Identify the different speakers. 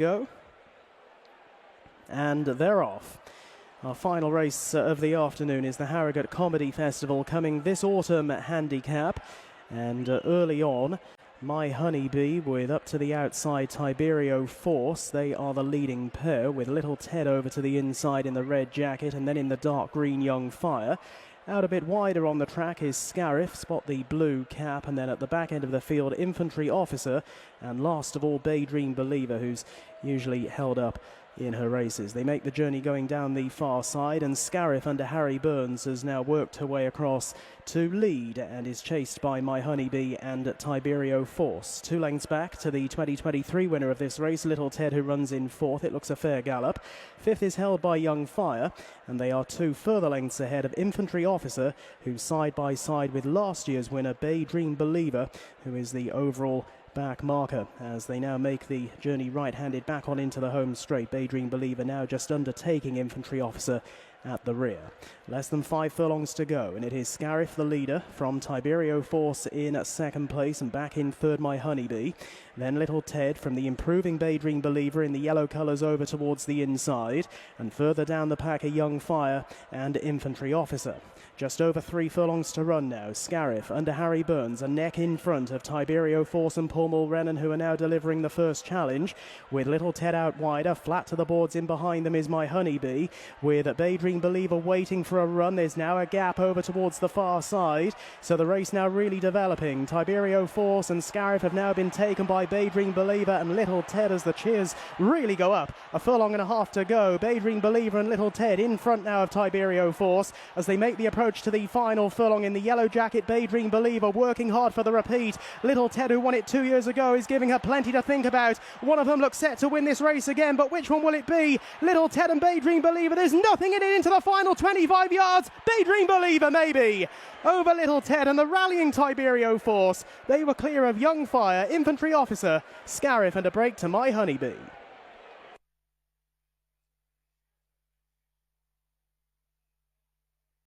Speaker 1: go. And they're off. Our final race of the afternoon is the Harrogate Comedy Festival, coming this autumn at handicap. And early on, My Honeybee with up to the outside Tiberio Force. They are the leading pair, with Little Ted over to the inside in the red jacket, and then in the dark green Young Fire. Out a bit wider on the track is Scariff, spot the blue cap, and then at the back end of the field, Infantry Officer, and last of all, Bay Dream Believer, who's usually held up in her races. They make the journey going down the far side, and Scariff under Harry Burns has now worked her way across to lead and is chased by My Honeybee and Tiberio Force. 2 lengths back to the 2023 winner of this race, Little Ted, who runs in 4th. It looks a fair gallop. 5th is held by Young Fire, and they are 2 further lengths ahead of Infantry Officer, who's side by side with last year's winner Bay Dream Believer, who is the overall back marker, as they now make the journey right-handed back on into the home straight. Bay Dream Believer now just undertaking Infantry Officer at the rear. Less than 5 furlongs to go, and it is Scariff the leader, from Tiberio Force in 2nd place, and back in 3rd My Honeybee. Then Little Ted from the improving Bay Dream Believer in the yellow colours over towards the inside, and further down the pack a Young Fire and Infantry Officer. Just over 3 furlongs to run now. Scariff under Harry Burns, a neck in front of Tiberio Force and Paul Mulrennan, who are now delivering the first challenge, with Little Ted out wider. Flat to the boards in behind them is My Honeybee, with Bay Dream Believer waiting for a run. There's now a gap over towards the far side, so the race now really developing. Tiberio Force and Scariff have now been taken by Bay Dream Believer and Little Ted as the cheers really go up. 1.5 furlongs to go. Bay Dream Believer and Little Ted in front now of Tiberio Force as they make the approach to the final furlong. In the yellow jacket, Bay Dream Believer working hard for the repeat. Little Ted, who won it 2 years ago, is giving her plenty to think about. One of them looks set to win this race again, but which one will it be? Little Ted and Bay Dream Believer. There's nothing in it into the final 25 yards. Bay Dream Believer maybe over Little Ted and the rallying Tiberio Force. They were clear of Young Fire, Infantry Officer, Scariff, and a break to My Honeybee.